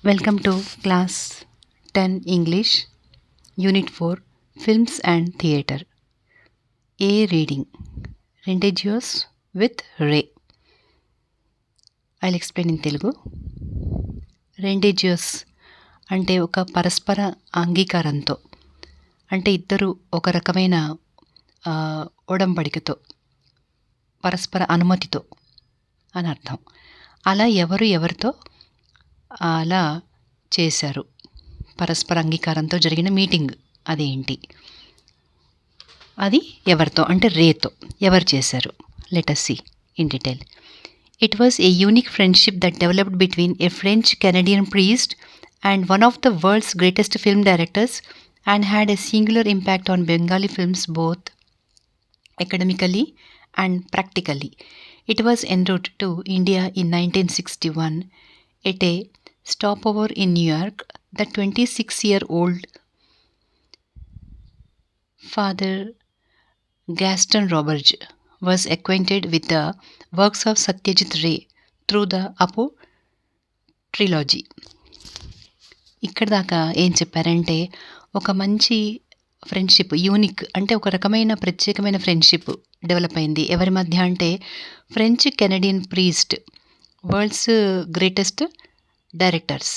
Welcome to Class 10 English, Unit 4 Films and Theatre. A reading Rendagios with Ray. I'll explain in Telugu. రెండేజియస్ అంటే ఒక పరస్పర అంగీకారంతో, అంటే ఇద్దరు ఒక రకమైన ఒడంబడికతో, పరస్పర అనుమతితో అని అర్థం. అలా ఎవరితో అలా చేశారు, పరస్పర అంగీకారంతో జరిగిన మీటింగ్ అదేంటి, అది ఎవరితో అంటే రేతో ఎవరు చేశారు. Let us see in detail. It was a unique friendship that developed between a French-Canadian priest and one of the world's greatest film directors, and had a singular impact on Bengali films both academically and practically. It was en route to India in 1961. At a stopover in New York, the 26-year-old Father Gaston Roberge was acquainted with the works of Satyajit Ray through the Apu trilogy. ఇక్కడ దాకా ఏం చెప్పారంటే, ఒక మంచి friendship, unique అంటే ఒక రకమైన ప్రత్యేకమైన ఫ్రెండ్షిప్ డెవలప్ అయింది. ఎవరి మధ్య అంటే French Canadian priest, world's greatest directors,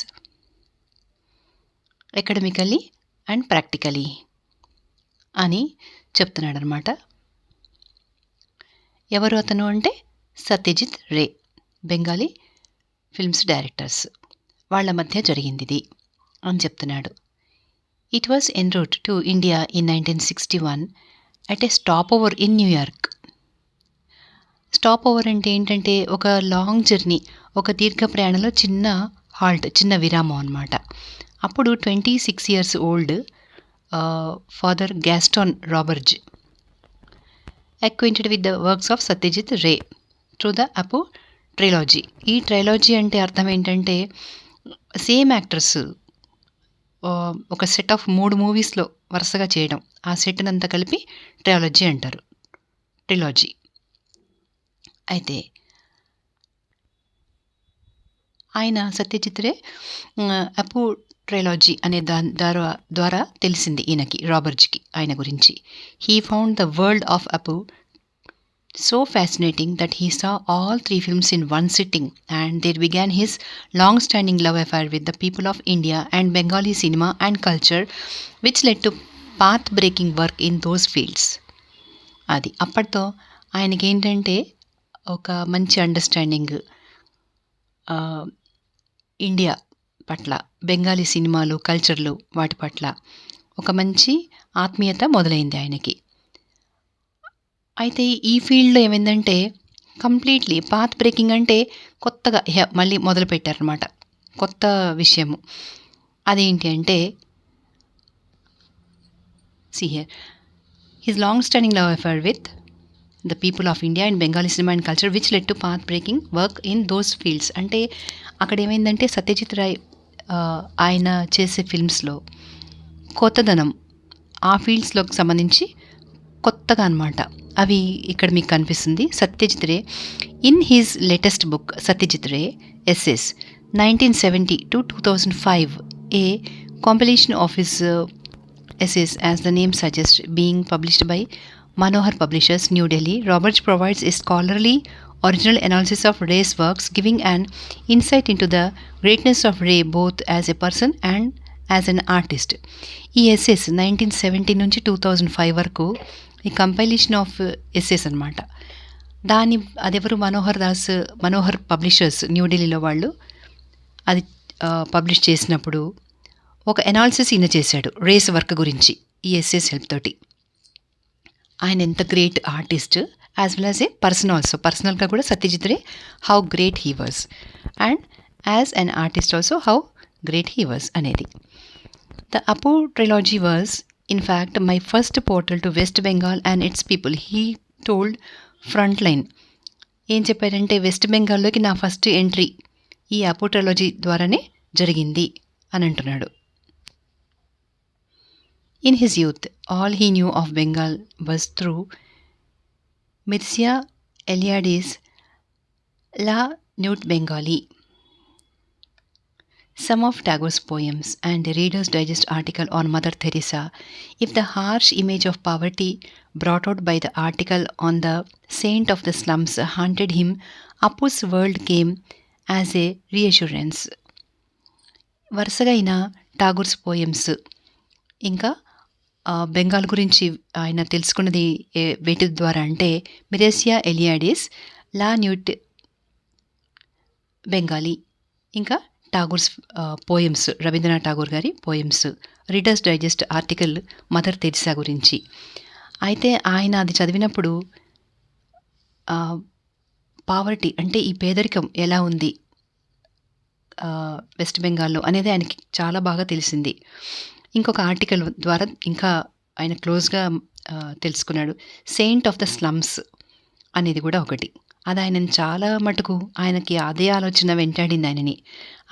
academically and practically అని చెప్తున్నాడు అనమాట. ఎవరు అతను అంటే సత్యజిత్ రే, బెంగాలీ ఫిల్మ్స్ డైరెక్టర్స్, వాళ్ళ మధ్య జరిగింది ఇది అని చెప్తున్నాడు. It was en route to India in 1961 at a stopover in New York. Stop over అంటే ఏంటంటే ఒక లాంగ్ జర్నీ, ఒక దీర్ఘ ప్రయాణంలో చిన్న హాల్ట్, చిన్న విరామం అనమాట. అప్పుడు 26 years old father Gaston Roberge acquainted with the works of Satyajit Ray through the Apu trilogy. ఈ ట్రైలాజీ అంటే అర్థం ఏంటంటే సేమ్ యాక్టర్స్ ఒక సెట్ ఆఫ్ 3 మూవీస్లో వరుసగా చేయడం, ఆ సెట్ని అంతా కలిపి ట్రైలాజీ అంటారు, ట్రిలాజీ. అయితే ఆయన సత్యజిత్ రే అపు ట్రైలాజీ అనే ద్వారా తెలిసింది ఈయనకి, రాబర్జ్కి, ఆయన గురించి. He found the world of Apu so fascinating that he saw all 3 films in one sitting, and there began his long-standing love affair with the people of India and Bengali cinema and culture, which led to path-breaking work in those fields. అది అప్పటితో ఆయనకి ఏంటంటే ఒక మంచి understanding India పట్ల, బెంగాలీ సినిమాలు, కల్చర్లు, వాటి పట్ల ఒక మంచి ఆత్మీయత మొదలైంది ఆయనకి. అయితే ఈ ఫీల్డ్లో ఏమైందంటే కంప్లీట్లీ పాత్ బ్రేకింగ్ అంటే కొత్తగా మళ్ళీ మొదలుపెట్టారనమాట, కొత్త విషయము. అదేంటి అంటే see here, his long standing love affair with the people of India and Bengali cinema and culture which led to path breaking work in those fields. అంటే అక్కడ ఏమైందంటే సత్యజిత్ రాయ్ ఆయన చేసే ఫిల్మ్స్లో కొత్తదనం, ఆ ఫీల్డ్స్లోకి సంబంధించి కొత్తగా అనమాట, అవి ఇక్కడ మీకు కనిపిస్తుంది. Satyajit Ray in his latest book Satyajit Ray essays 1970 to 2005, a compilation of his essays, as the name suggests, being published by Manohar Publishers, New Delhi. Roberge provides a scholarly original analysis of Ray's works, giving an insight into the greatness of Ray both as a person and as an artist. ఈ essays 1970 నుంచి 2005 వరకు ఈ compilation of essays అనమాట. అదెవరు, Manohar publishers, న్యూఢిల్లీలో వాళ్ళు అది publish చేసినప్పుడు ఒక ఎనాలిసిస్ ఈయన చేశాడు రేస్ వర్క్ గురించి ఈ ఎస్సెస్ హెల్ప్ తోటి. ఆయన ఎంత great artist as well as a person also, పర్సనల్గా కూడా Satyajit Ray how great he was, and as an artist also how great he was అనేది. The Apu trilogy was, in fact, my first portal to West Bengal and its people, he told Frontline. ఏం చెప్పారంటే west బెంగాల్లోకి నా first entry ఈ అపు ట్రిలాజీ ద్వారానే జరిగింది అని అంటున్నాడు. In his youth, all he knew of Bengal was through Mircea Eliade's La Nuit Bengali. Some of Tagore's poems and a Reader's Digest article on Mother Teresa. If the harsh image of poverty brought out by the article on the saint of the slums haunted him, Apu's world came as a reassurance. వరుసగా అయిన టాగోర్స్ poems ఇంకా బెంగాల్ గురించి ఆయన తెలుసుకున్నది వేటి ద్వారా అంటే మిరేసియా ఎలియాడిస్, లా న్యూట్ బెంగాలీ, ఇంకా టాగోర్స్ పోయమ్స్, రవీంద్రనాథ్ ఠాగూర్ గారి poems, readers digest article mother Teresa గురించి. అయితే ఆయన అది చదివినప్పుడు పావర్టీ అంటే ఈ పేదరికం ఎలా ఉంది వెస్ట్ బెంగాల్లో అనేది ఆయనకి చాలా బాగా తెలిసింది. ఇంకొక ఆర్టికల్ ద్వారా ఇంకా ఆయన క్లోజ్గా తెలుసుకున్నాడు. సెయింట్ ఆఫ్ ద స్లమ్స్ అనేది కూడా ఒకటి. అది ఆయనని చాలా మటుకు ఆయనకి అదే ఆలోచన వెంటాడింది ఆయనని.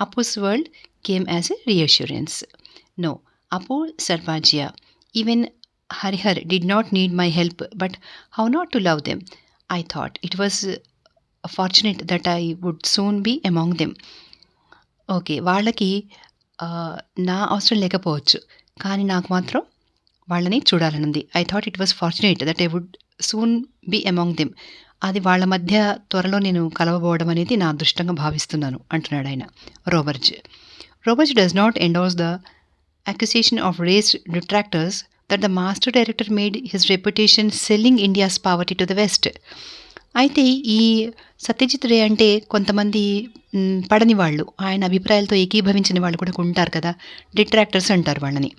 Apu's world came as a reassurance. No, Apu Sarbajaya, even Harihar did not need my help, but how not to love them. I thought it was fortunate that I would soon be among them. Okay, వాళ్ళకి నా అవసరం లేకపోవచ్చు, కానీ నాకు మాత్రం వాళ్ళని చూడాలనుంది. I thought it was fortunate that I would soon be among them. అది వాళ్ళ మధ్య త్వరలో నేను కలవబోవడం అనేది నా అదృష్టంగా భావిస్తున్నాను అంటున్నాడు ఆయన. Roberge does not endorse the accusation of Ray's detractors that the master director made his reputation selling India's poverty to the west. అయితే ఈ సత్యజిత్ రే అంటే కొంతమంది పడని వాళ్ళు, ఆయన అభిప్రాయాలతో ఏకీభవించిన వాళ్ళు కూడా ఉంటారు కదా, డిట్రాక్టర్స్ అంటారు వాళ్ళని.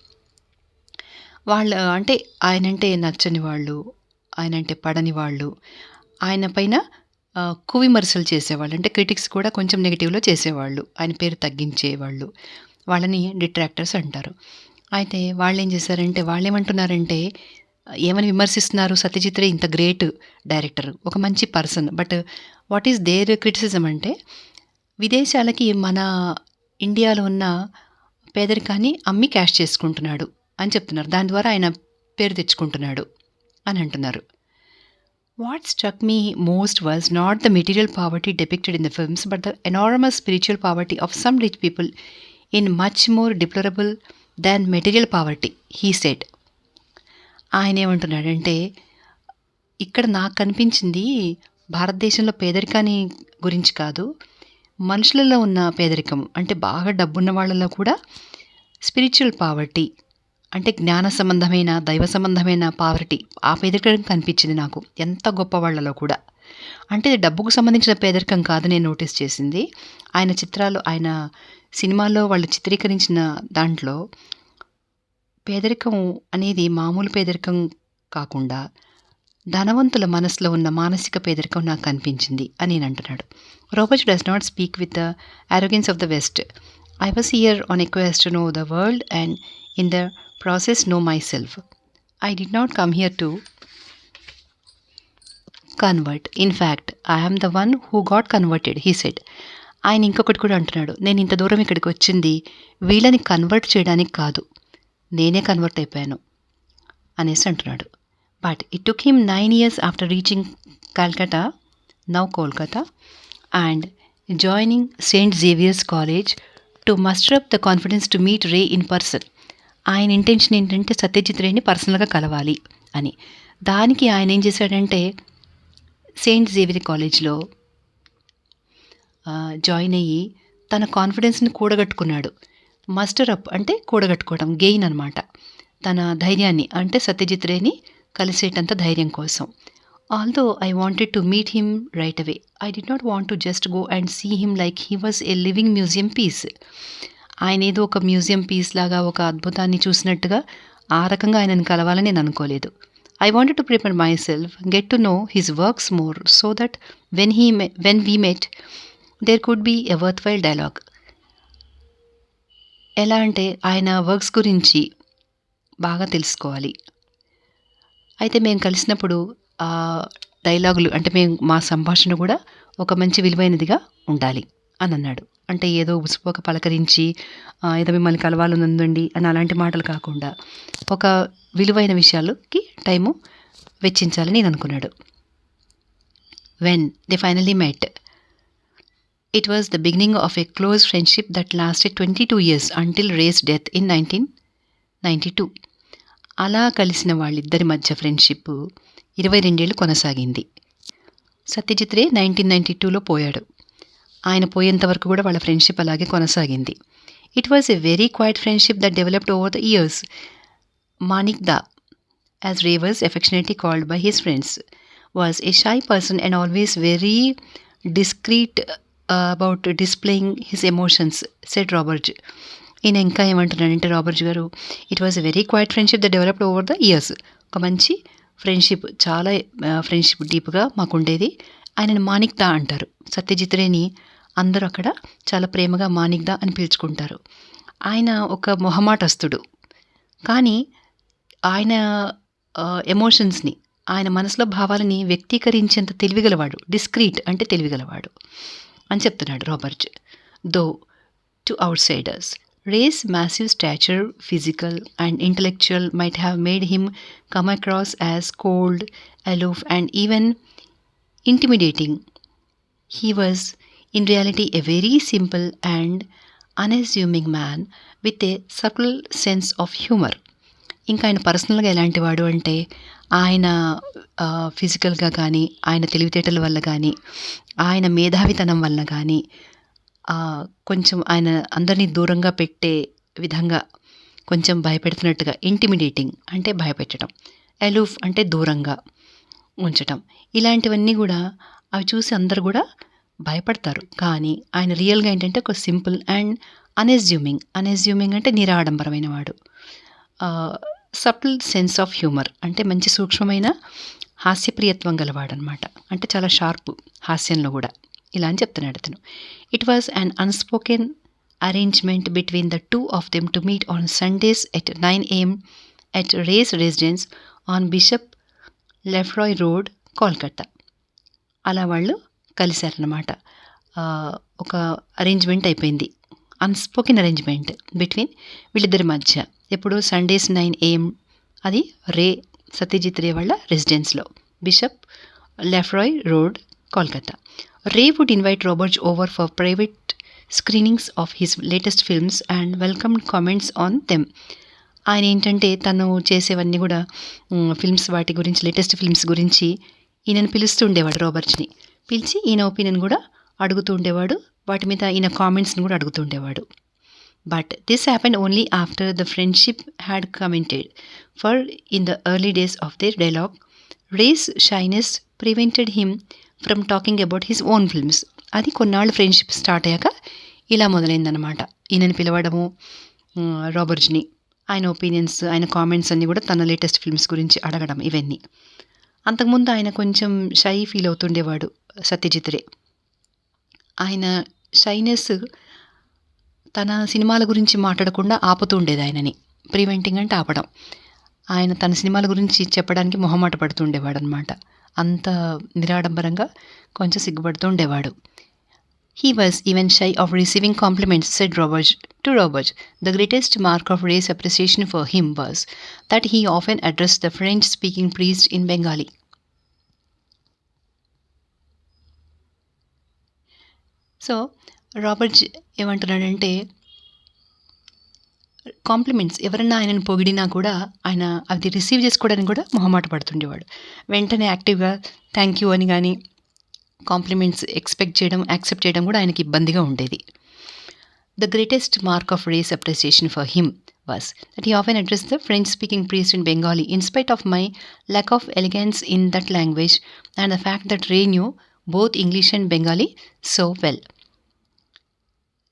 వాళ్ళు అంటే ఆయనంటే నచ్చని వాళ్ళు, ఆయనంటే పడని వాళ్ళు, ఆయన పైన కువిమర్శలు చేసేవాళ్ళు, అంటే క్రిటిక్స్ కూడా కొంచెం నెగిటివ్లో చేసేవాళ్ళు, ఆయన పేరు తగ్గించేవాళ్ళు, వాళ్ళని డిట్రాక్టర్స్ అంటారు. అయితే వాళ్ళు ఏం చేశారంటే, వాళ్ళు ఏమంటున్నారంటే, ఏమని విమర్శిస్తున్నారు, సత్యజిత్ రే ఇంత గ్రేట్ డైరెక్టర్, ఒక మంచి person, but what is there criticism అంటే విదేశాలకి మన ఇండియాలో ఉన్న పేదరికాన్ని అమ్మి క్యాష్ చేసుకుంటున్నాడు అని చెప్తున్నారు. దాని ద్వారా ఆయన పేరు తెచ్చుకుంటున్నాడు అని అంటున్నారు. What struck me most was not the material poverty depicted in the films, but the enormous spiritual poverty of some rich people in much more deplorable than material poverty, he said. ఆయన ఏమంటున్నాడంటే, ఇక్కడ నాకు కనిపించింది భారతదేశంలో పేదరికాన్ని గురించి కాదు, మనుషులలో ఉన్న పేదరికం, అంటే బాగా డబ్బున్న వాళ్ళలో కూడా స్పిరిచువల్ పావర్టీ, అంటే జ్ఞాన సంబంధమైన, దైవ సంబంధమైన పావర్టీ, ఆ పేదరికం కనిపించింది నాకు, ఎంత గొప్ప వాళ్ళలో కూడా. అంటే డబ్బుకు సంబంధించిన పేదరికం కాదు నేను నోటీస్ చేసింది. ఆయన చిత్రాలు, ఆయన సినిమాల్లో వాళ్ళు చిత్రీకరించిన దాంట్లో పేదరికం అనేది మామూలు పేదరికం కాకుండా ధనవంతుల మనసులో ఉన్న మానసిక పేదరికం నాకు కనిపించింది అని నేను అంటున్నాడు. Robert does not speak with the arrogance of the West. I was here on a quest to know the world and in the process know myself. I did not come here to convert. In fact, I am the one who got converted, he said. ఆయన ఇంకొకటి కూడా అంటున్నాడు, నేను ఇంత దూరం ఇక్కడికి వచ్చింది వీళ్ళని కన్వర్ట్ చేయడానికి కాదు, నేనే కన్వర్ట్ అయిపోయాను అనేసి అంటున్నాడు. But it took him 9 years after reaching Calcutta, now Kolkata, and joining St. Xavier's College to muster up the confidence to meet Ray in person. ఆయన ఇంటెన్షన్ ఏంటంటే సత్యజిత్ రేని పర్సనల్గా కలవాలి అని. దానికి ఆయన ఏం చేశాడంటే సెయింట్ జేవియర్ కాలేజ్లో జాయిన్ అయ్యి తన కాన్ఫిడెన్స్ని కూడగట్టుకున్నాడు. మస్టర్ అప్ అంటే కూడగట్టుకోవడం, గెయిన్ అనమాట, తన ధైర్యాన్ని, అంటే సత్యజిత్ రేని కలిసేటంత ధైర్యం కోసం. Although I wanted to meet him right away, I did not want to just go and see him like he was a living museum piece. ఆయన ఏదో ఒక మ్యూజియం పీస్ లాగా, ఒక అద్భుతాన్ని చూసినట్టుగా ఆ రకంగా ఆయనను కలవాలని నేను అనుకోలేదు. I wanted to prepare myself, get to know his works more, so that when we met there could be a worthwhile dialogue. ఎలా అంటే ఆయన వర్క్స్ గురించి బాగా తెలుసుకోవాలి. అయితే మేము కలిసినప్పుడు ఆ డైలాగులు, అంటే మా సంభాషణ కూడా ఒక మంచి విలువైనదిగా ఉండాలి అని అన్నాడు. అంటే ఏదో ఉసుపోక పలకరించి ఏదో మిమ్మల్ని కలవాలని ఉందండి అని అలాంటి మాటలు కాకుండా ఒక విలువైన విషయాలకి టైము వెచ్చించాలని నేను అనుకున్నాడు. When they finally met, It was the beginning of a close friendship that lasted 22 years until Ray's death in 1992. అలా కలిసిన వాళ్ళిద్దరి మధ్య ఫ్రెండ్‌షిప్ 22 ఏళ్ళు కొనసాగింది. సత్యజిత్ రే 1992లో పోయాడు. ఆయన పోయేంత వరకు కూడా వాళ్ళ ఫ్రెండ్‌షిప్ అలాగే కొనసాగింది. It was a very quiet friendship that developed over the years. Manik Da, as Ray was affectionately called by his friends, was a shy person and always very discreet about displaying his emotions, said Robert. ఈయన ఇంకా ఏమంటున్నాడంటే Robert గారు, it was a very quiet friendship the developed over the years. ఒక మంచి friendship, చాలా friendship డీప్గా మాకుండేది. ఆయనను మానిక్ దా అంటారు. సత్యజిత్ రేని అందరూ అక్కడ చాలా ప్రేమగా మానిక్ దా అని పిలుచుకుంటారు. ఆయన ఒక మొహమాటస్తుడు, కానీ ఆయన ఎమోషన్స్ని, ఆయన మనసులో భావాలని వ్యక్తీకరించేంత తెలివిగలవాడు. డిస్క్రీట్ అంటే తెలివిగలవాడు అని చెప్తున్నాడు Robert. Though two outsiders, Ray's massive stature, physical and intellectual, might have made him come across as cold, aloof and even intimidating. He was in reality a very simple and unassuming man with a subtle sense of humor. ఇంకా ఆయన పర్సనల్గా ఎలాంటి వాడు అంటే, ఆయన ఫిజికల్గా కానీ, ఆయన తెలివితేటల వల్ల కానీ, ఆయన మేధావితనం వల్ల కానీ, కొంచెం ఆయన అందరినీ దూరంగా పెట్టే విధంగా, కొంచెం భయపెడుతున్నట్టుగా, ఇంటిమిడేటింగ్ అంటే భయపెట్టడం, అలూఫ్ అంటే దూరంగా ఉంచటం, ఇలాంటివన్నీ కూడా అవి చూసి అందరు కూడా భయపడతారు. కానీ ఆయన రియల్గా ఏంటంటే ఒక సింపుల్ అండ్ అన్ఎస్యూమింగ్ అంటే నిరాడంబరమైన వాడు. సటిల్ సెన్స్ ఆఫ్ హ్యూమర్ అంటే మంచి సూక్ష్మమైన హాస్యప్రియత్వం గలవాడు అనమాట. అంటే చాలా షార్ప్ హాస్యంలో కూడా, ఇలా అని చెప్తున్నాడు అతను. It was an unspoken arrangement between the two of them to meet on Sundays at 9 AM at Ray's residence on Bishop Lefroy Road, Kolkata. అలా వాళ్ళు కలిశారన్నమాట. ఒక అరేంజ్మెంట్ అయిపోయింది, అన్స్పోకెన్ అరేంజ్మెంట్ బిట్వీన్ వీళ్ళిద్దరి మధ్య. ఎప్పుడు సండేస్ 9 AM, అది రే, సత్యజిత్ రే వాళ్ళ రెసిడెన్స్లో, Bishop Lefroy Road, Kolkata. Ray would invite Robert over for private screenings of his latest films and welcomed comments on them. ఆయన ఏంటంటే తను చేసేవన్నీ కూడా ఫిల్మ్స్, వాటి గురించి, లేటెస్ట్ ఫిల్మ్స్ గురించి ఈయనను పిలుస్తూ ఉండేవాడు. రాబర్ట్ని పిలిచి ఈయన ఒపీనియన్ కూడా అడుగుతూ ఉండేవాడు, వాటి మీద ఈయన కామెంట్స్ని కూడా అడుగుతూ ఉండేవాడు. But this happened only after the friendship had cemented, for in the early days of their dialogue Ray's shyness prevented him from talking about his own films. అది కొన్నాళ్ళు ఫ్రెండ్షిప్ స్టార్ట్ అయ్యాక ఇలా మొదలైందనమాట. ఈయనని పిలవడము, రాబర్ట్ని, ఆయన ఒపీనియన్స్, ఆయన కామెంట్స్ అన్నీ కూడా తన లేటెస్ట్ ఫిల్మ్స్ గురించి అడగడం, ఇవన్నీ. అంతకుముందు ఆయన కొంచెం షై ఫీల్ అవుతుండేవాడు సత్యజిత్ రే. ఆయన షైనెస్ తన సినిమాల గురించి మాట్లాడకుండా ఆపుతూ ఉండేది ఆయనని. ప్రివెంటింగ్ అంటే ఆపడం. ఆయన తన సినిమాల గురించి చెప్పడానికి మొహమాట పడుతూ ఉండేవాడు అనమాట. అంత నిరాడంబరంగా కొంచెం సిగ్గుపడుతూ ఉండేవాడు. He was even shy of receiving compliments, said Robert to Robert. The greatest mark of Ray's appreciation for him was that he often addressed the French-speaking priest in Bengali. So Robert ఏమంటున్నాడంటే, compliments ఎవరన్నా ఆయనను పొగిడినా కూడా ఆయన అది receive చేసుకోవడానికి కూడా మొహమాట పడుతుండేవాడు. వెంటనే యాక్టివ్గా థ్యాంక్ యూ అని కానీ, కాంప్లిమెంట్స్ ఎక్స్పెక్ట్ చేయడం, యాక్సెప్ట్ చేయడం కూడా ఆయనకి ఇబ్బందిగా ఉండేది. The greatest mark of Ray's appreciation for him was that he often addressed the French-speaking priest in Bengali in spite of my lack of elegance in that language and the fact that Ray knew both English and Bengali so well.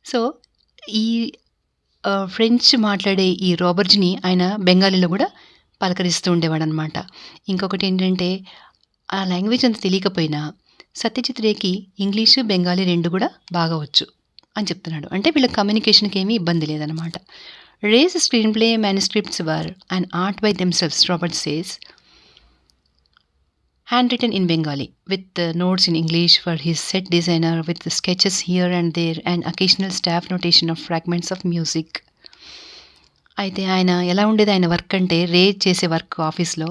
So ఈ French మాట్లాడే ఈ రాబర్ట్ని ఆయన బెంగాలీలో కూడా పలకరిస్తూ ఉండేవాడు అనమాట. ఇంకొకటి ఏంటంటే, ఆ లాంగ్వేజ్ అంత తెలియకపోయినా సత్యజిత్ రేకి ఇంగ్లీషు, బెంగాలీ రెండు కూడా బాగా వచ్చు అని చెప్తున్నాడు. అంటే వీళ్ళ కమ్యూనికేషన్కి ఏమీ ఇబ్బంది లేదనమాట. Ray's screenplay manuscripts were an art by themselves, Robert says, handwritten in Bengali, with notes in English for his set designer, with sketches here and there, and occasional staff notation of fragments of music. అయితే ఆయన ఎలా ఉండేది, ఆయన work అంటే, రే చేసే work ఆఫీస్లో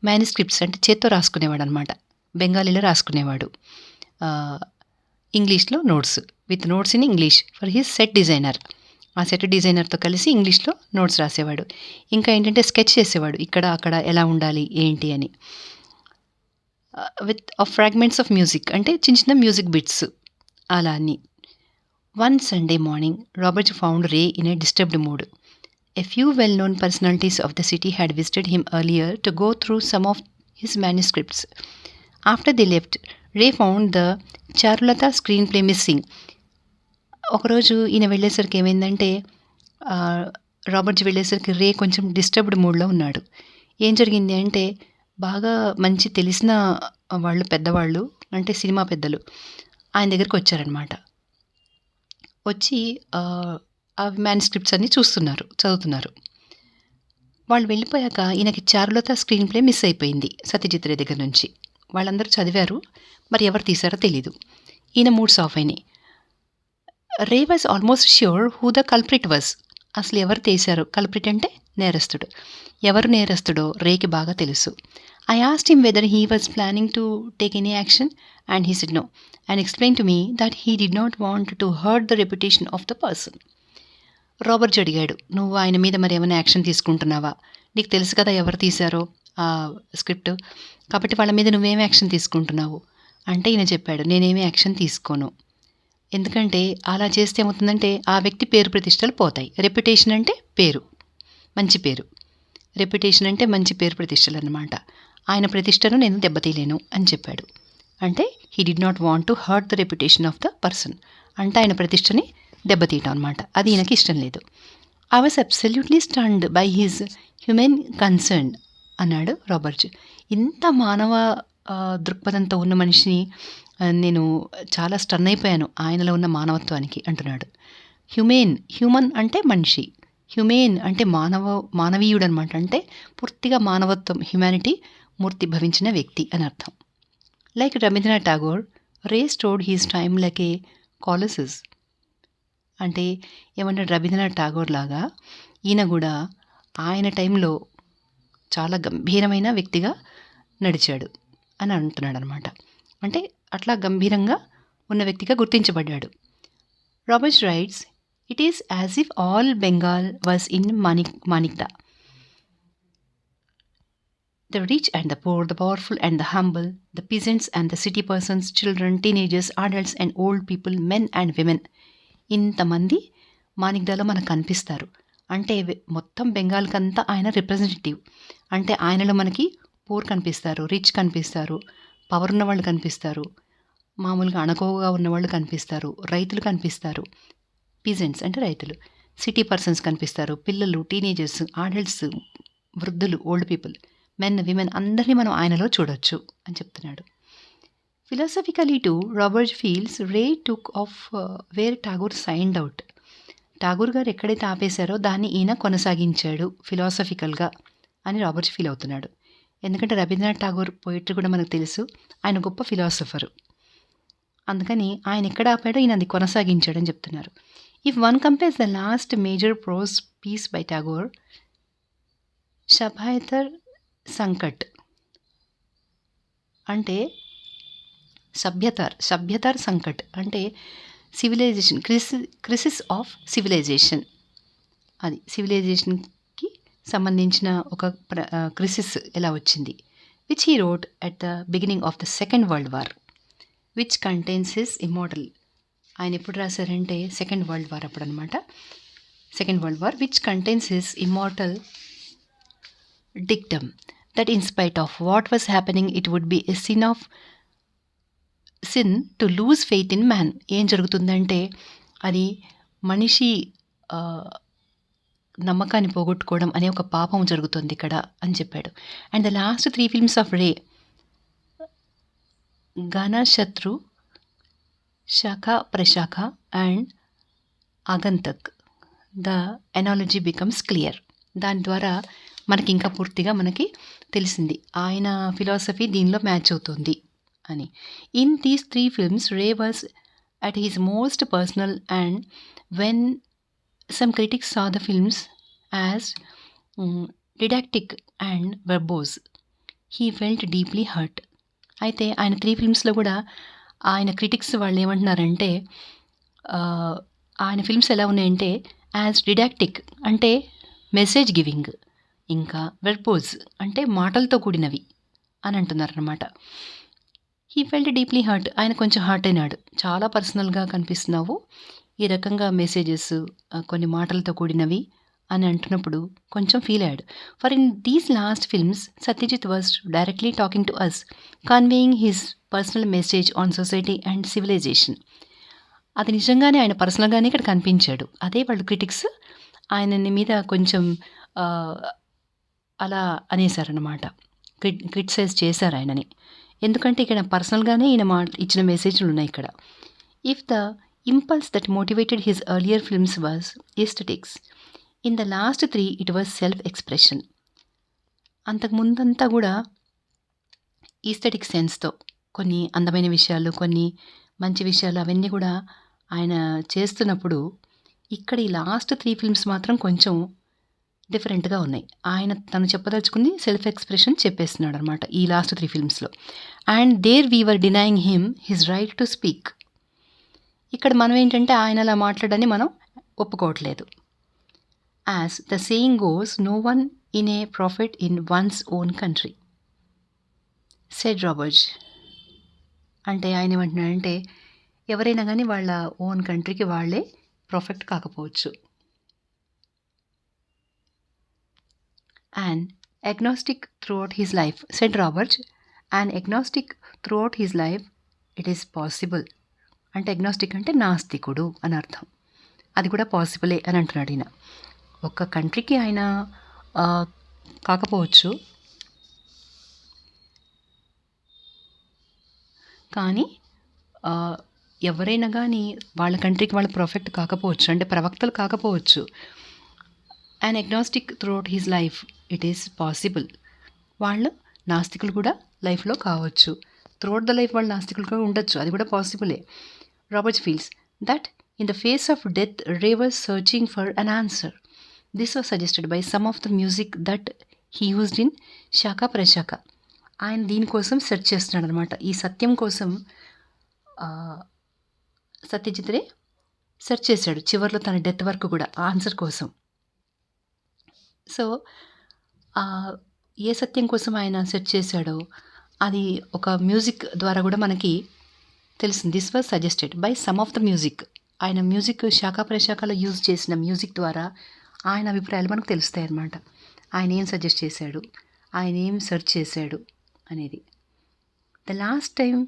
manuscripts అంటే చేత్తో రాసుకునేవాడు అనమాట. బెంగాలీలో రాసుకునేవాడు. ఇంగ్లీష్‌లో notes. With notes in English for his set designer. ఆ సెట్ డిజైనర్‌తో కలిసి ఇంగ్లీష్‌లో నోట్స్ రాసేవాడు. ఇంకా ఏంటంటే స్కెచ్ చేసేవాడు. ఇక్కడ, అక్కడ ఎలా ఉండాలి, ఏంటి అని. విత్ ఫ్రాగ్మెంట్స్ ఆఫ్ మ్యూజిక్ అంటే చిన్న చిన్న మ్యూజిక్ బిట్స్ అలా అని. One Sunday morning Robert found ray in a disturbed mood. A few well-known personalities of the city had visited him earlier to go through some of his manuscripts. After they left, Ray found the Charulata screenplay missing. ఒకరోజు ఈయన వెళ్ళేసరికి ఏమైందంటే Robert వెళ్ళేసరికి రే కొంచెం disturbed మూడ్లో ఉన్నాడు. ఏం జరిగింది అంటే బాగా మంచి తెలిసిన వాళ్ళు పెద్దవాళ్ళు అంటే సినిమా పెద్దలు ఆయన దగ్గరికి వచ్చారనమాట. వచ్చి ఆ మ్యాన్స్క్రిప్ట్స్ అన్నీ చదువుతున్నారు. వాళ్ళు వెళ్ళిపోయాక ఈయనకి చారులత స్క్రీన్ ప్లే మిస్ అయిపోయింది సత్యజిత్ రే దగ్గర నుంచి. వాళ్ళందరూ చదివారు, మరి ఎవరు తీశారో తెలీదు. ఈయన మూడ్స్ ఆఫ్ అయినాయి. Ray was almost sure who the culprit was. అసలు ఎవరు తీశారు, కల్ప్రిట్ అంటే నేరస్తుడు. ఎవరు నేరస్తుడో రేకి బాగా తెలుసు. I asked him whether he was planning to take any action and he said no and explain to me that he did not want to hurt the reputation of the person. Robert అడిగాడు, నువ్వు ఆయన మీద మరి ఏమైనా action తీసుకుంటున్నావా? నీకు తెలుసు కదా ఎవరు తీశారో ఆ స్క్రిప్ట్, కాబట్టి వాళ్ళ మీద నువ్వేం యాక్షన్ తీసుకుంటున్నావు అంటే ఈయన చెప్పాడు, నేనేమీ యాక్షన్ తీసుకోను. ఎందుకంటే అలా చేస్తే ఏమవుతుందంటే ఆ వ్యక్తి పేరు ప్రతిష్టలు పోతాయి. రెప్యుటేషన్ అంటే పేరు, మంచి పేరు. రెప్యుటేషన్ అంటే మంచి పేరు ప్రతిష్టలు అన్నమాట. ఆయన ప్రతిష్టను నేను దెబ్బతీయలేను అని చెప్పాడు. అంటే he did not want to hurt the reputation of the person. అంటే ఆయన ప్రతిష్టని దెబ్బతీయటం అనమాట. అది ఈయనకి ఇష్టం లేదు. I was absolutely stunned by his human concern అన్నాడు రాబర్ట్. ఇంత మానవ దృక్పథంతో ఉన్న మనిషిని నేను చాలా స్టన్ అయిపోయాను ఆయనలో ఉన్న మానవత్వానికి అంటున్నాడు. హ్యూమన్ అంటే మనిషి, హ్యూమెన్ అంటే మానవీయుడు అనమాట. అంటే పూర్తిగా మానవత్వం, హ్యుమానిటీ మూర్తి భవించిన వ్యక్తి అని అర్థం. Like Rabindranath Tagore, Ray stored his time like a calluses. అంటే ఏమంటారు, రవీంద్రనాథ్ ఠాగూర్ లాగా ఈయన కూడా ఆయన టైంలో చాలా గంభీరమైన వ్యక్తిగా నడిచాడు అని అంటున్నాడు అనమాట. అంటే అట్లా గంభీరంగా ఉన్న వ్యక్తిగా గుర్తించబడ్డాడు. Robert writes, it is as if all Bengal was in Manikda. The rich and the poor, the powerful and the humble, the peasants and the city persons, children, teenagers, adults and old people, men and women. ఇంతమంది మానిక్దాలో మనకు కనిపిస్తారు. అంటే మొత్తం బెంగాల్కంతా ఆయన representative. అంటే ఆయనలో మనకి poor కనిపిస్తారు, రిచ్ కనిపిస్తారు, పవర్ ఉన్న వాళ్ళు కనిపిస్తారు, మామూలుగా అణకువగా ఉన్నవాళ్ళు కనిపిస్తారు, రైతులు కనిపిస్తారు, పీజెంట్స్ అంటే రైతులు, సిటీ పర్సన్స్ కనిపిస్తారు, పిల్లలు, టీనేజర్స్, అడల్ట్స్, వృద్ధులు, ఓల్డ్ పీపుల్, మెన్, విమెన్ అందరినీ మనం ఆయనలో చూడొచ్చు అని చెప్తున్నాడు. Philosophically too, Robert feels Ray took off where Tagore signed out. Tagore గారు ఎక్కడైతే ఆపేశారో దాన్ని ఈయన కొనసాగించాడు ఫిలాసఫికల్గా అని రాబర్ట్ ఫీల్ అవుతున్నాడు. ఎందుకంటే రవీంద్రనాథ్ ఠాగూర్ పోయిటరీ కూడా మనకు తెలుసు, ఆయన గొప్ప ఫిలాసఫరు. అందుకని ఆయన ఎక్కడ ఆపాడో ఈయన అది కొనసాగించాడని చెప్తున్నారు. If one compares the last major prose piece by Tagore, Sabhyatar Sankat అంటే సభ్యతార్ సంకట్ అంటే సివిలైజేషన్, క్రిసిస్ ఆఫ్ సివిలైజేషన్. అది సివిలైజేషన్కి సంబంధించిన ఒక క్రిసిస్ ఎలా వచ్చింది. Which he wrote at the beginning of the second world war, which contains his immortal. ఆయన ఎప్పుడు రాశారంటే సెకండ్ వరల్డ్ వార్ అప్పుడు అనమాట. Second world war which contains his immortal dictum that in spite of what was happening it would be a sin to lose faith in man. ఏం జరుగుతుందంటే అది మనిషి నమ్మకాన్ని పోగొట్టుకోవడం అనే ఒక పాపం జరుగుతుంది ఇక్కడ అని చెప్పాడు. And the last 3 films of Ray, Ganashatru, Shakha Prashakha and Agantuk, the analogy becomes clear. దాని ద్వారా మనకి ఇంకా పూర్తిగా మనకి తెలిసింది ఆయన ఫిలాసఫీ దీనిలో మ్యాచ్ అవుతుంది అని. In these 3 films Ray was at his most personal and when some critics saw the films as didactic and verbose, he felt deeply hurt. అయితే ఆయన 3 ఫిల్మ్స్లో కూడా ఆయన క్రిటిక్స్ వాళ్ళేమంటున్నారంటే ఆయన ఫిల్మ్స్ ఎలా ఉన్నాయంటే యాజ్ డిడాక్టిక్ అంటే మెసేజ్ గివింగ్, ఇంకా వెర్బోజ్ అంటే మాటలతో కూడినవి అని అంటున్నారనమాట. హీ ఫెల్ట్ డీప్లీ హర్ట్, ఆయన కొంచెం హర్ట్ అయినాడు. చాలా పర్సనల్గా కనిపిస్తున్నావు, ఈ రకంగా మెసేజెస్ కొన్ని మాటలతో కూడినవి అని అంటున్నప్పుడు కొంచెం ఫీల్ అయ్యాడు. For in these last films Satyajit was directly talking to us, conveying his personal message on society and civilization. అది నిజంగానే ఆయన పర్సనల్గానే ఇక్కడ కనిపించాడు. అదే వాళ్ళు క్రిటిక్స్ ఆయనని మీద కొంచెం అలా అనేసారనమాట, క్రిటిసైజ్ చేశారు ఆయనని. ఎందుకంటే ఇక్కడ పర్సనల్గానే ఈయన ఇచ్చిన మెసేజ్లు ఉన్నాయి ఇక్కడ. If the impulse that motivated his earlier films was aesthetics, in the last 3 it was self expression. అంతకుముందంతా కూడా ఈస్థెటిక్ సెన్స్తో కొన్ని అందమైన విషయాలు, కొన్ని మంచి విషయాలు అవన్నీ కూడా ఆయన చేస్తున్నప్పుడు, ఇక్కడ ఈ లాస్ట్ 3 ఫిల్మ్స్ మాత్రం కొంచెం డిఫరెంట్గా ఉన్నాయి. ఆయన తను చెప్పదలుచుకుంది సెల్ఫ్ ఎక్స్ప్రెషన్ చెప్పేస్తున్నాడు అనమాట ఈ లాస్ట్ 3 ఫిల్మ్స్లో. And there we were denying him his right to speak. ఇక్కడ మనం ఏంటంటే ఆయన అలా మాట్లాడని మనం ఒప్పుకోవట్లేదు. As the saying goes, no one in a prophet in one's own country said Robert. అంటే ఆయన ఏమంటున్నాడంటే ఎవరైనా కానీ వాళ్ళ ఓన్ కంట్రీకి వాళ్ళే ప్రాఫిట్ కాకపోవచ్చు. An agnostic throughout his life, said Roberts. An agnostic throughout his life, it is possible. అంటే అగ్నాస్టిక్ అంటే నాస్తికుడు అని అర్థం. అది కూడా పాసిబులే అని అంటున్నాడు ఈయన. ఒక కంట్రీకి ఆయన కాకపోవచ్చు, కానీ ఎవరైనా కానీ వాళ్ళ కంట్రీకి వాళ్ళ ప్రాఫిట్ కాకపోవచ్చు, అంటే ప్రవక్తలు కాకపోవచ్చు. And agnostic throughout his life it is possible. వాళ్ళు నాస్తికులు కూడా లైఫ్లో కావచ్చు. త్రూఅవుట్ ద లైఫ్ వాళ్ళు నాస్తికులుగా ఉండొచ్చు, అది కూడా పాసిబులే. Robert feels that in the face of death Ray was searching for an answer. This was suggested by some of the music that he used in Shakha Prashakha. ఆయన దీనికోసం సెర్చ్ చేస్తున్నాడు అనమాట, ఈ సత్యం కోసం సత్యజిత్ రే సెర్చ్ చేశాడు చివరిలో తన డెత్ వరకు కూడా ఆన్సర్ కోసం. సో ఏ సత్యం కోసం ఆయన సెర్చ్ చేశాడో అది ఒక మ్యూజిక్ ద్వారా కూడా మనకి తెలిసింది. This was suggested by some of the music. ఆయన మ్యూజిక్ శాఖ ప్రశాఖలో యూజ్ చేసిన మ్యూజిక్ ద్వారా ఆయన అభిప్రాయాలు మనకు తెలుస్తాయి అన్నమాట. ఆయన ఏం సజెస్ట్ చేశాడు, ఆయన ఏం సెర్చ్ చేశాడు అనేది. The last time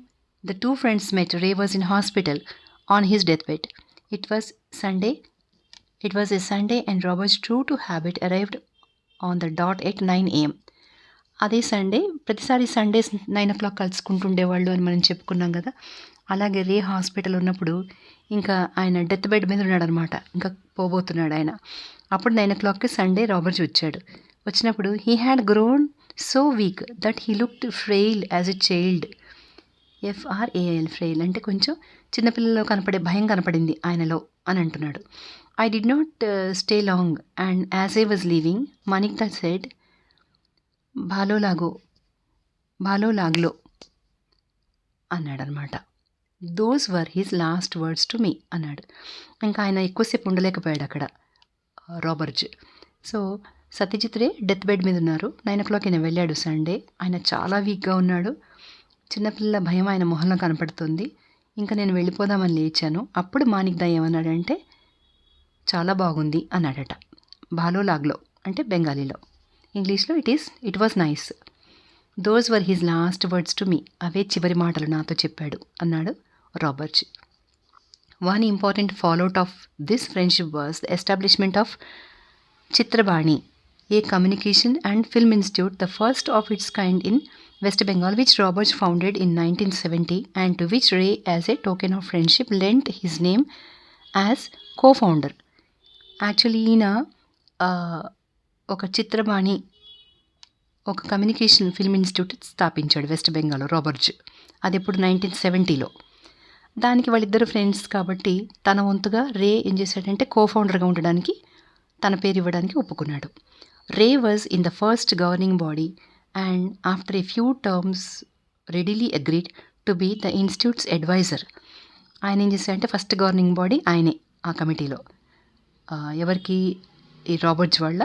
the 2 friends met, Ray was in hospital on his death bed. It was a Sunday and Roberts true to habit arrived on the dot at 9 AM. అదే సండే, ప్రతిసారి Sundays 9 o'clock కలుసుకుంటుండేవాళ్ళు అని మనం చెప్పుకున్నాం కదా. అలాగే రే hospital ఉన్నప్పుడు ఇంకా ఆయన డెత్ బెడ్ మీద ఉన్నాడు అనమాట, ఇంకా పోబోతున్నాడు ఆయన. అప్పుడు 9 o'clockకి సండే రాబర్ట్స్ వచ్చాడు. వచ్చినప్పుడు he had grown so weak that he looked frail as a child. FRAIL, frail అంటే కొంచెం చిన్నపిల్లలో కనపడే భయం కనపడింది ఆయనలో అని అంటున్నాడు. I did not stay long and as I was leaving Manikda said భాలో లాగ్లో అన్నాడు అనమాట. Those were his last words to me అన్నాడు. ఇంకా ఆయన ఎక్కువసేపు ఉండలేకపోయాడు అక్కడ Roberts. So Satyajit Ray deathbed మీద ఉన్నారు. 9 o'clock ఆయన వెళ్ళాడు సండే. ఆయన చాలా వీక్గా ఉన్నాడు, చిన్నపిల్లల భయం ఆయన మొహంలో కనపడుతుంది. ఇంకా నేను వెళ్ళిపోదామని లేచాను. అప్పుడు మాణిక్దా ఏమన్నాడంటే చాలా బాగుంది అన్నాడట. భాలో లాగ్లో అంటే బెంగాలీలో, ఇంగ్లీష్లో it was nice. Those were his last words to me, అవే చివరి మాటలు నాతో చెప్పాడు అన్నాడు Roberts. One important fallout of this friendship was the establishment of Chitrabani, a communication and film institute, the first of its kind in West Bengal, which Roberts founded in 1970 and to which Ray, as a token of friendship, lent his name as co-founder. Actually ఈయన ఒక చిత్రబాణి, ఒక communication film institute స్థాపించాడు west Bengal Roberts. అది ఎప్పుడు 1970లో. దానికి వాళ్ళిద్దరు friends కాబట్టి తన వంతుగా రే ఏం చేశాడంటే కోఫౌండర్గా ఉండడానికి తన పేరు ఇవ్వడానికి ఒప్పుకున్నాడు. Ray was in the first governing body and after a few terms readily agreed to be the institute's advisor. ఆయన ఏం చేశారంటే ఫస్ట్ గవర్నింగ్ బాడీ ఆయనే ఆ కమిటీలో. ఎవరికి? ఈ రాబర్ట్స్ వాళ్ళ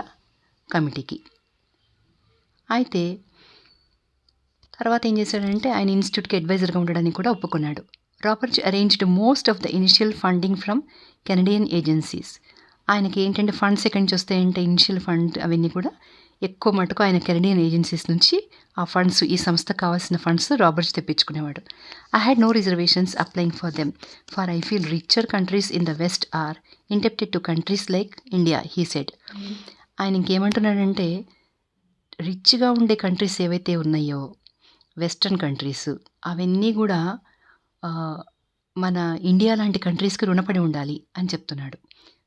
కమిటీకి. అయితే తర్వాత ఏం చేశాడంటే ఆయన ఇన్స్టిట్యూట్కి అడ్వైజర్గా ఉండడానికి కూడా ఒప్పుకున్నాడు. Roberts arranged most of the initial funding from Canadian agencies. ఆయనకి ఏంటంటే ఫండ్స్ ఎక్కడి నుంచి వస్తాయంటే ఇనిషియల్ ఫండ్ అవన్నీ కూడా ఎక్కువ మటుకు ఆయన కెనడియన్ ఏజెన్సీస్ నుంచి ఆ ఫండ్స్, ఈ సంస్థకు కావాల్సిన ఫండ్స్ రాబర్ట్స్ తెప్పించుకునేవాడు. I had no reservations applying for them for I feel richer countries in the west are indebted to countries like India, he said. ఆయన ఇంకేమంటున్నాడంటే రిచ్గా ఉండే కంట్రీస్ ఏవైతే ఉన్నాయో వెస్టర్న్ కంట్రీస్, అవన్నీ కూడా మన ఇండియా లాంటి కంట్రీస్కి రుణపడి ఉండాలి అని చెప్తున్నాడు.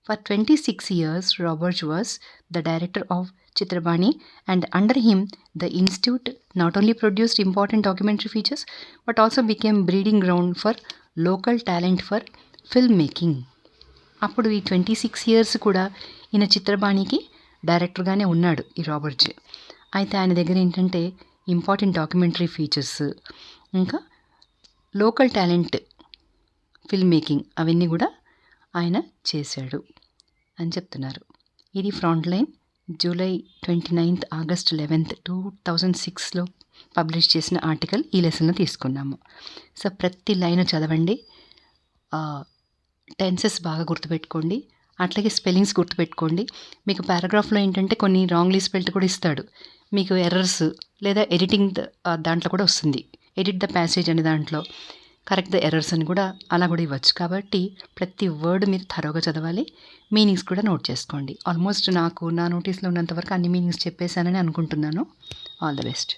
For 26 years Roberts was the director of Chitrabani and under him the institute not only produced important documentary features but also became breeding ground for local talent for film making. అప్పుడు ఈ 26 years కూడా ఈయన చిత్రబాణికి డైరెక్టర్గానే ఉన్నాడు ఈ రాబర్ట్స్. అయితే ఆయన దగ్గర ఏంటంటే ఇంపార్టెంట్ డాక్యుమెంటరీ ఫీచర్స్, ఇంకా లోకల్ టాలెంట్ ఫిల్మ్ మేకింగ్ అవన్నీ కూడా ఆయన చేశాడు అని చెప్తున్నారు. ఇది ఫ్రంట్ లైన్ జూలై 29, ఆగస్ట్ 11, 2006లో పబ్లిష్ చేసిన ఆర్టికల్ ఈ లెసన్లో తీసుకున్నాము. సో ప్రతి లైన్ చదవండి, టెన్సెస్ బాగా గుర్తుపెట్టుకోండి, అట్లాగే స్పెల్లింగ్స్ గుర్తుపెట్టుకోండి. మీకు పారాగ్రాఫ్లో ఏంటంటే కొన్ని రాంగ్లీ స్పెల్డ్ కూడా ఇస్తాడు. మీకు ఎర్రర్స్ లేదా ఎడిటింగ్ దాంట్లో కూడా వస్తుంది, ఎడిట్ ద ప్యాసేజ్ అనే దాంట్లో కరెక్ట్ ద ఎర్రర్స్ అని కూడా అలా కూడా ఇవ్వచ్చు. కాబట్టి ప్రతి వర్డ్ మీరు థరోగా చదవాలి, మీనింగ్స్ కూడా నోట్ చేసుకోండి. ఆల్మోస్ట్ నాకు నా నోటీస్లో ఉన్నంతవరకు అన్ని మీనింగ్స్ చెప్పేశానని అనుకుంటున్నాను. All the best.